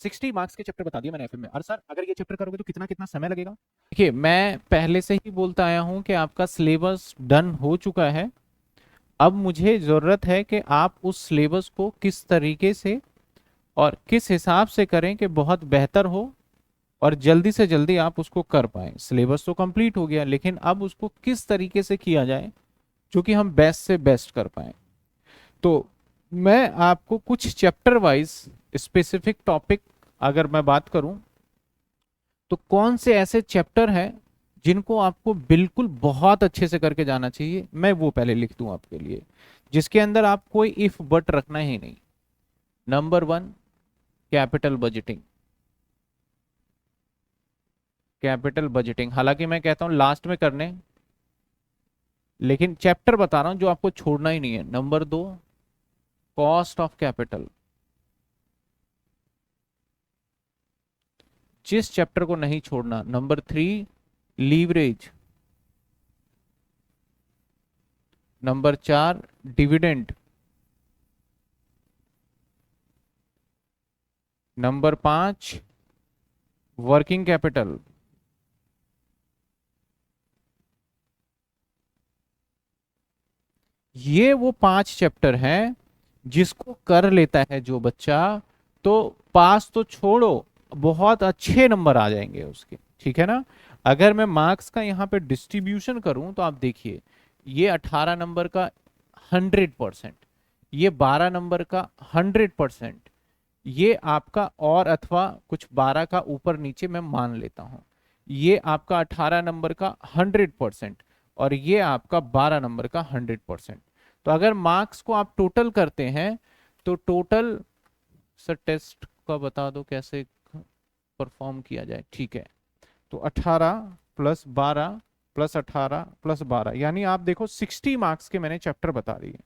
60 marks के chapter बता दिए मैंने एफएम में। और सर अगर ये चैप्टर करोगे तो कितना कितना समय लगेगा? देखिए, मैं पहले से ही बोलता आया हूं कि आपका सिलेबस डन हो चुका है। अब मुझे ज़रूरत है कि आप उस सिलेबस को किस तरीके से और किस हिसाब से करें कि बहुत बेहतर हो और जल्दी से जल्दी आप उसको कर पाएं। सिलेबस तो कंप्लीट हो गया, लेकिन अब उसको किस तरीके से किया जाए जो कि हम बेस्ट से बेस्ट कर पाएं। तो मैं आपको कुछ चैप्टर वाइज स्पेसिफिक टॉपिक अगर मैं बात करूं तो कौन से ऐसे चैप्टर हैं जिनको आपको बिल्कुल बहुत अच्छे से करके जाना चाहिए, मैं वो पहले लिख दूं आपके लिए, जिसके अंदर आप कोई इफ बट रखना ही नहीं। Number 1, capital budgeting. Capital budgeting हालांकि मैं कहता हूं लास्ट में करने, लेकिन चैप्टर बता रहा हूं जो आपको छोड़ना ही नहीं है। Number 2, cost of capital. जिस चैप्टर को नहीं छोड़ना। Number 3, leverage. Number 4, dividend. Number 5, working capital. ये वो 5 चैप्टर हैं जिसको कर लेता है जो बच्चा, तो पास तो छोड़ो, बहुत अच्छे नंबर आ जाएंगे उसके। ठीक है ना? अगर मैं मार्क्स का यहाँ पे डिस्ट्रीब्यूशन करूं तो आप देखिए, ये 18 नंबर का 100%, ये 12 नंबर का 100%, ये आपका और अथवा कुछ 12 का ऊपर नीचे मैं मान लेता हूं, ये आपका 18 नंबर का 100% और ये आपका 12 नंबर का 100%। तो अगर मार्क्स को आप टोटल करते हैं तो टोटल, सर टेस्ट का बता दो कैसे परफॉर्म किया जाए। ठीक है, तो 18 प्लस 12 प्लस 18 प्लस 12, यानी आप देखो 60 मार्क्स के मैंने चैप्टर बता दिए।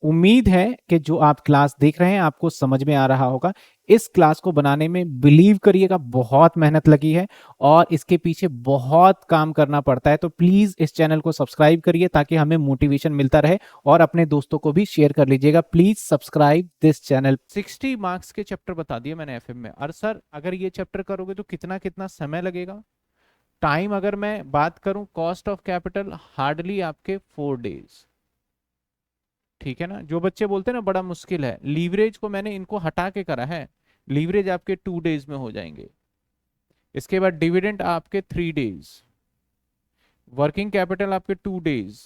उम्मीद है कि जो आप क्लास देख रहे हैं आपको समझ में आ रहा होगा। इस क्लास को बनाने में बिलीव करिएगा बहुत मेहनत लगी है और इसके पीछे बहुत काम करना पड़ता है। तो प्लीज इस चैनल को सब्सक्राइब करिए ताकि हमें मोटिवेशन मिलता रहे, और अपने दोस्तों को भी शेयर कर लीजिएगा। Please subscribe this channel. 60 marks के चैप्टर बता दिए मैंने एफएम में। और सर अगर ये चैप्टर करोगे तो कितना कितना समय लगेगा? टाइम अगर मैं बात करूं, कॉस्ट ऑफ कैपिटल हार्डली आपके 4 डेज। ठीक है ना? जो बच्चे बोलते हैं ना बड़ा मुश्किल है, लीवरेज को मैंने इनको हटा के करा है। लीवरेज आपके 2 डेज में हो जाएंगे। इसके बाद डिविडेंड आपके 3 डेज, वर्किंग कैपिटल आपके 2 डेज,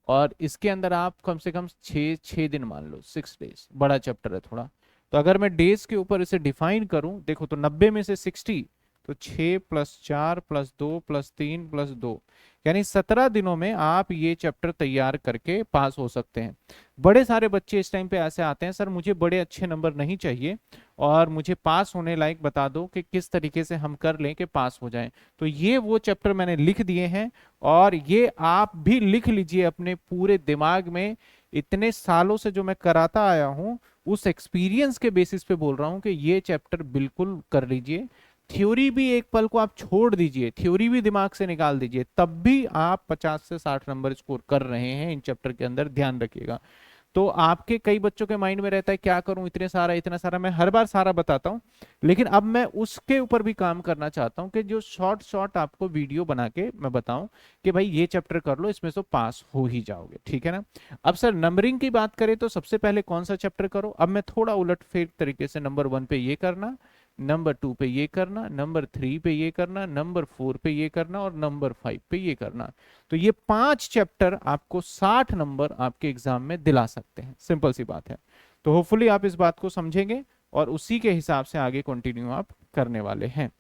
और इसके अंदर आप कम से कम 6 दिन मान लो, 6 डेज। बड़ा चैप्टर है थोड़ा। तो अगर मैं डेज के ऊपर इसे डिफाइन करूं, देखो तो 90 में से 60, तो 6 प्लस 4 प्लस 2 प्लस 3 प्लस 2, यानी 17 दिनों में आप ये चैप्टर तैयार करके पास हो सकते हैं। बड़े सारे बच्चे इस टाइम पे ऐसे आते हैं, सर मुझे बड़े अच्छे नंबर नहीं चाहिए और मुझे पास होने लायक बता दो कि किस तरीके से हम कर लें कि पास हो जाएं। तो ये वो चैप्टर मैंने लिख दिए हैं, और ये आप भी लिख लीजिए अपने पूरे दिमाग में। इतने सालों से जो मैं कराता आया हूं, उस एक्सपीरियंस के बेसिस पे बोल रहा हूं कि ये चैप्टर बिल्कुल कर लीजिए। थ्योरी भी एक पल को आप छोड़ दीजिए, थ्योरी भी दिमाग से निकाल दीजिए, तब भी आप 50 से 60 नंबर स्कोर कर रहे हैं इन चैप्टर के अंदर, ध्यान रखिएगा। तो आपके कई बच्चों के माइंड में रहता है क्या करूं, इतने सारा इतना सारा, मैं हर बार सारा बताता हूं, लेकिन अब मैं उसके ऊपर भी काम करना चाहता हूं कि जो शॉर्ट शॉर्ट आपको वीडियो बना के मैं बताऊं कि भाई ये चैप्टर कर लो, इसमें तो पास हो ही जाओगे। ठीक है ना? अब सर नंबरिंग की बात करें तो सबसे पहले कौन सा चैप्टर करो? अब मैं थोड़ा उलट फेर तरीके से, नंबर 1 पे ये करना, नंबर 2 पे ये करना, नंबर 3 पे ये करना, नंबर 4 पे ये करना, और नंबर 5 पे ये करना। तो ये 5 चैप्टर आपको 60 नंबर आपके एग्जाम में दिला सकते हैं। सिंपल सी बात है। तो होपफुली आप इस बात को समझेंगे और उसी के हिसाब से आगे कंटिन्यू आप करने वाले हैं।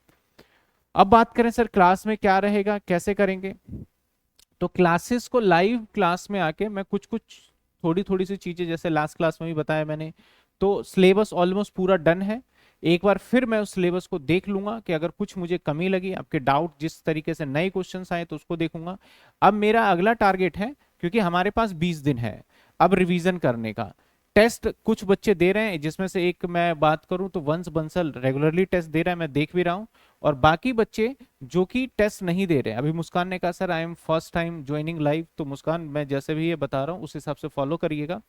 अब बात करें सर क्लास में क्या रहेगा, कैसे करेंगे? तो क्लासेस को लाइव क्लास में आके मैं कुछ कुछ थोड़ी थोड़ी सी चीजें, जैसे लास्ट क्लास में भी बताया मैंने, तो सिलेबस ऑलमोस्ट पूरा डन है। एक बार फिर मैं उस सिलेबस को देख लूंगा कि अगर कुछ मुझे कमी लगी, आपके डाउट जिस तरीके से नए क्वेश्चंस आए तो उसको देखूंगा। अब मेरा अगला टारगेट है, क्योंकि हमारे पास 20 दिन है अब रिवीजन करने का, टेस्ट कुछ बच्चे दे रहे हैं, जिसमें से एक मैं बात करूं तो वंश बंसल रेगुलरली टेस्ट दे रहा है, मैं देख भी रहा हूं। और बाकी बच्चे जो कि टेस्ट नहीं दे रहे हैं, अभी मुस्कान ने कहा sir I am first time joining live, तो मुस्कान मैं जैसे भी ये बता रहा हूँ उस हिसाब से फॉलो करिएगा।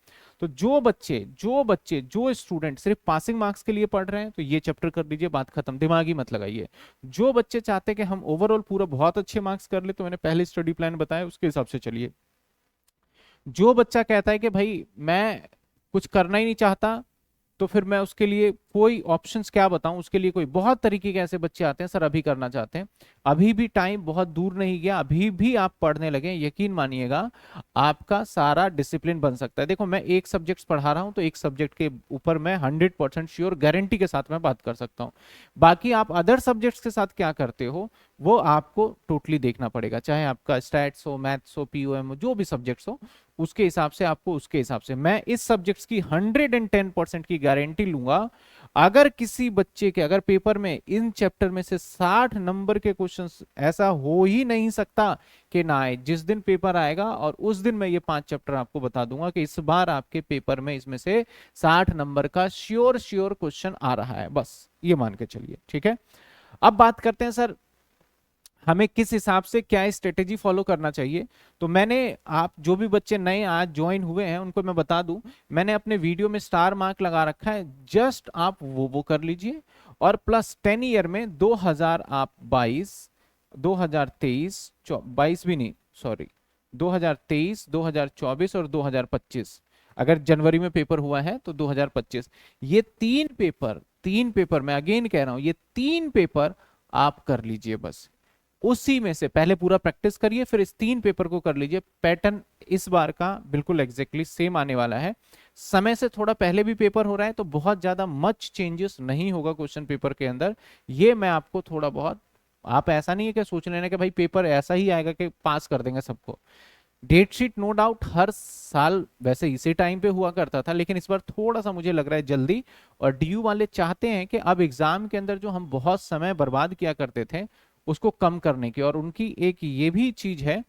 तो जो स्टूडेंट सिर्फ पासिंग मार्क्स के लिए पढ़ रहे हैं तो ये चैप्टर कर लीजिए, बात खत्म, दिमागी मत लगाइए। जो बच्चे चाहते हैं कि हम ओवरऑल पूरा बहुत अच्छे मार्क्स कर ले, तो मैंने पहले स्टडी प्लान बताया उसके हिसाब से चलिए। जो बच्चा कहता है कि भाई मैं कुछ करना ही नहीं चाहता, तो फिर मैं उसके लिए कोई ऑप्शंस क्या बताऊं, उसके लिए कोई बहुत तरीके के ऐसे बच्चे आते हैं सर अभी करना चाहते हैं, अभी भी टाइम बहुत दूर नहीं गया, अभी भी आप पढ़ने लगे, यकीन मानिएगा आपका सारा डिसिप्लिन बन सकता है। देखो मैं एक सब्जेक्ट पढ़ा रहा हूं तो एक सब्जेक्ट के ऊपर मैं 100% श्योर गारंटी के साथ मैं बात कर सकता हूं। बाकी आप अदर सब्जेक्ट्स के साथ क्या करते हो वो आपको टोटली देखना पड़ेगा, चाहे आपका स्टैट्स हो, मैथ्स हो, पीओएम हो, जो भी सब्जेक्ट्स हो उसके हिसाब से आपको, उसके हिसाब से मैं इस सब्जेक्ट्स की 110% की गारंटी लूंगा। अगर किसी बच्चे के, अगर पेपर में इन चैप्टर में से 60 नंबर के क्वेश्चंस, ऐसा हो ही नहीं सकता कि ना आए। जिस दिन पेपर आएगा और उस दिन मैं ये 5 चैप्टर आपको बता दूंगा कि इस बार आपके पेपर में इसमें से 60 नंबर का श्योर श्योर क्वेश्चन आ रहा है, बस ये मान के चलिए, ठीक है। अब बात करते हैं सर हमें किस हिसाब से क्या स्ट्रेटेजी फॉलो करना चाहिए। तो मैंने, आप जो भी बच्चे नए आज ज्वाइन हुए हैं उनको मैं बता दूं, मैंने अपने वीडियो में स्टार मार्क लगा रखा है, जस्ट आप वो कर लीजिए। और प्लस 10 ईयर में 2022, 2023, 22 भी नहीं, सॉरी, 2023, 2024 और 2025, अगर जनवरी में पेपर हुआ है तो 2025, ये तीन पेपर मैं अगेन कह रहा हूं, ये तीन पेपर आप कर लीजिए बस। उसी में से पहले पूरा प्रैक्टिस करिए, फिर इस 3 पेपर को कर लीजिए। पैटर्न इस बार का बिल्कुल एग्जैक्टली सेम आने वाला है। समय से थोड़ा पहले भी पेपर हो रहा है तो बहुत ज्यादा मच चेंजेस नहीं होगा क्वेश्चन पेपर के अंदर, ये मैं आपको थोड़ा बहुत, आप ऐसा नहीं है कि सोच लेना कि भाई पेपर ऐसा ही आएगा कि पास कर देंगे सबको। डेट शीट नो डाउट हर साल वैसे इसी टाइम पे हुआ करता था, लेकिन इस बार थोड़ा सा मुझे लग रहा है जल्दी। और डीयू वाले चाहते हैं कि अब एग्जाम के अंदर जो हम बहुत समय बर्बाद किया करते थे उसको कम करने की, और उनकी एक ये भी चीज है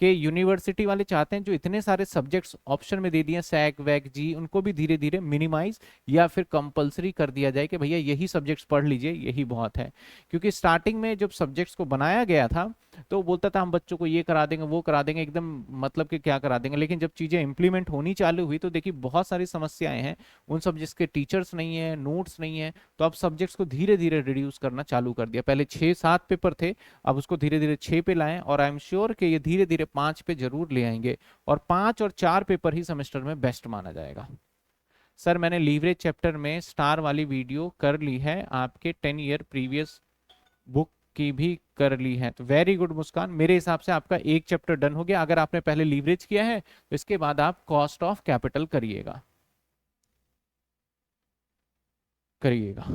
कि यूनिवर्सिटी वाले चाहते हैं जो इतने सारे सब्जेक्ट्स ऑप्शन में दे दिए सैक वैक जी, उनको भी धीरे धीरे मिनिमाइज या फिर कंपलसरी कर दिया जाए कि भैया यही सब्जेक्ट्स पढ़ लीजिए, यही बहुत है। क्योंकि स्टार्टिंग में जब सब्जेक्ट्स को बनाया गया था तो बोलता था हम बच्चों को ये करा देंगे वो करा देंगे, एकदम मतलब कि क्या करा देंगे, लेकिन जब चीजें इंप्लीमेंट होनी चालू हुई तो देखिए बहुत सारी समस्याएं हैं, उन सब्जेक्ट्स के टीचर्स नहीं है, नोट्स नहीं है, तो अब सब्जेक्ट्स को धीरे धीरे रिड्यूस करना चालू कर दिया। पहले 6-7 पेपर थे, अब उसको धीरे धीरे 6 पे लाएं, और आई एम श्योर कि ये धीरे धीरे 5 पे जरूर ले आएंगे, और 5 और 4 पेपर ही सेमेस्टर में बेस्ट माना जाएगा। सर मैंने लीवरेज चैप्टर में स्टार वाली वीडियो कर ली है, आपके 10 ईयर प्रीवियस बुक की भी कर ली है, तो वेरी गुड मुस्कान, मेरे हिसाब से आपका एक चैप्टर डन हो गया। अगर आपने पहले लीवरेज किया है तो इसके बाद आप कॉस्ट ऑफ कैपिटल करिएगा करिएगा।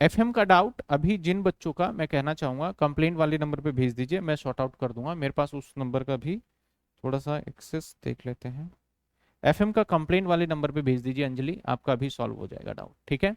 एफएम का डाउट अभी जिन बच्चों का, मैं कहना चाहूंगा कंप्लेंट वाले नंबर पे भेज दीजिए, मैं सॉर्ट आउट कर दूंगा, मेरे पास उस नंबर का भी थोड़ा सा एक्सेस देख लेते हैं। एफएम का कंप्लेंट वाले नंबर पे भेज दीजिए अंजलि, आपका भी सॉल्व हो जाएगा डाउट, ठीक है।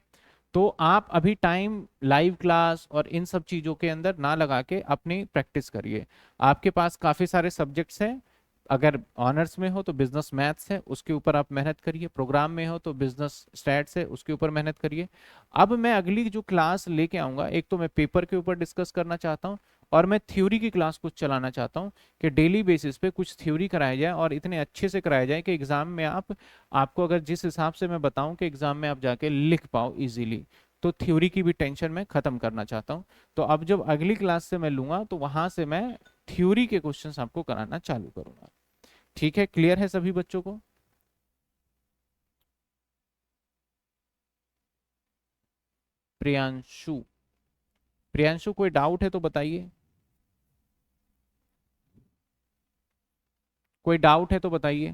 तो आप अभी टाइम लाइव क्लास और इन सब चीजों के अंदर ना लगा के अपनी प्रैक्टिस करिए। आपके पास काफी सारे सब्जेक्ट्स हैं, अगर ऑनर्स में हो तो बिजनेस मैथ्स है, उसके ऊपर आप मेहनत करिए, प्रोग्राम में हो तो बिजनेस स्टैट्स है, उसके ऊपर मेहनत करिए। अब मैं अगली जो क्लास लेके आऊंगा, एक तो मैं पेपर के ऊपर डिस्कस करना चाहता हूँ, और मैं थ्योरी की क्लास कुछ चलाना चाहता हूँ कि डेली बेसिस पे कुछ थ्योरी कराया जाए, और इतने अच्छे से कराया जाए कि एग्जाम में आपको अगर जिस हिसाब से मैं बताऊं कि एग्जाम में आप जाके लिख पाओ इजीली, तो थ्योरी की भी टेंशन मैं खत्म करना चाहता हूं। तो अब जब अगली क्लास से मैं लूंगा तो वहां से मैं थ्योरी के क्वेश्चंस आपको कराना चालू करूंगा, ठीक है। क्लियर है सभी बच्चों को? प्रियांशु, प्रियांशु कोई डाउट है तो बताइए, कोई डाउट है तो बताइए।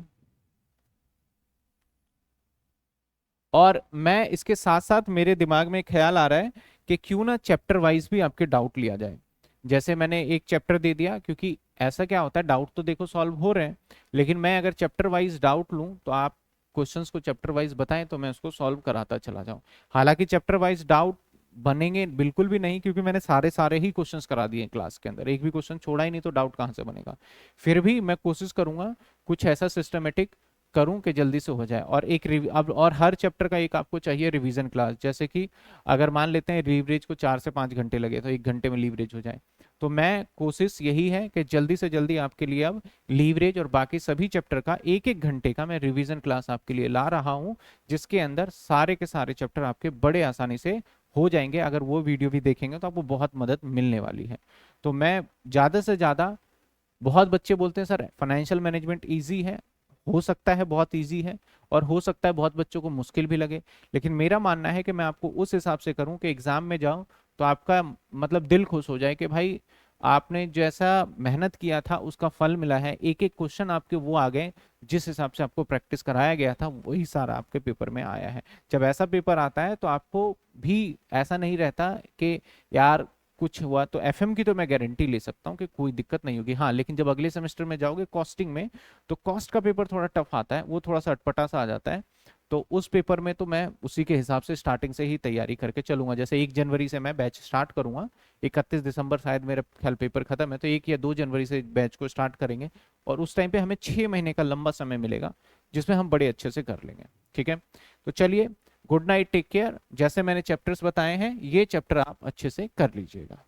और मैं इसके साथ साथ मेरे दिमाग में एक ख्याल आ रहा है कि क्यों ना चैप्टर वाइज भी आपके डाउट लिया जाए। जैसे मैंने एक चैप्टर दे दिया, क्योंकि ऐसा क्या होता है डाउट तो देखो सॉल्व हो रहे हैं, लेकिन मैं अगर चैप्टर वाइज डाउट लूं तो आप क्वेश्चंस को चैप्टर वाइज बताएं तो मैं उसको सॉल्व कराता चला जाऊं। हालांकि चैप्टर वाइज डाउट बनेंगे बिल्कुल भी नहीं, क्योंकि मैंने सारे सारे ही क्वेश्चंस करा दिए क्लास के अंदर, एक भी क्वेश्चन छोड़ा ही नहीं, तो डाउट कहाँ से बनेगा। फिर भी मैं कोशिश करूंगा कुछ ऐसा सिस्टमेटिक करूं कि जल्दी से हो जाए। और एक अब और हर चैप्टर का एक आपको चाहिए रिवीजन क्लास। जैसे कि अगर मान लेते हैं लीवरेज को 4 से 5 घंटे लगे, तो 1 घंटे में लीवरेज हो जाए। तो मैं कोशिश यही है कि जल्दी से जल्दी आपके लिए अब लीवरेज और बाकी सभी चैप्टर का 1 1 घंटे का मैं रिवीजन क्लास आपके लिए ला रहा हूं, जिसके अंदर सारे के सारे चैप्टर आपके बड़े आसानी से हो जाएंगे। अगर वो वीडियो भी देखेंगे तो आपको बहुत मदद मिलने वाली है। तो मैं ज़्यादा से ज़्यादा, बहुत बच्चे बोलते हैं सर फाइनेंशियल मैनेजमेंट इजी है, हो सकता है बहुत इजी है, और हो सकता है बहुत बच्चों को मुश्किल भी लगे, लेकिन मेरा मानना है कि मैं आपको उस हिसाब से करूं कि एग्जाम में जाऊं तो आपका मतलब दिल खुश हो जाए कि भाई आपने जैसा मेहनत किया था उसका फल मिला है। एक एक क्वेश्चन आपके वो आ गए जिस हिसाब से आपको प्रैक्टिस कराया गया था, वही सारा आपके पेपर में आया है। जब ऐसा पेपर आता है तो आपको भी ऐसा नहीं रहता कि यार कुछ हुआ। तो एफएम की तो मैं गारंटी ले सकता हूँ कि कोई दिक्कत नहीं होगी। हाँ, लेकिन जब अगले सेमेस्टर में जाओगे कॉस्टिंग में, तो कॉस्ट का पेपर थोड़ा टफ आता है, वो थोड़ा सा अटपटा सा आ जाता है। तो उस पेपर में तो मैं उसी के हिसाब से स्टार्टिंग से ही तैयारी करके चलूंगा। जैसे 1 जनवरी से मैं बैच स्टार्ट करूंगा, 31 दिसंबर शायद मेरा ख्याल पेपर खत्म है, तो 1 या 2 जनवरी से बैच को स्टार्ट करेंगे। और उस टाइम पे हमें 6 महीने का लंबा समय मिलेगा, जिसमें हम बड़े अच्छे से कर लेंगे। ठीक है, तो चलिए, गुड नाइट, टेक केयर। जैसे मैंने चैप्टर्स बताए हैं, ये चैप्टर आप अच्छे से कर लीजिएगा।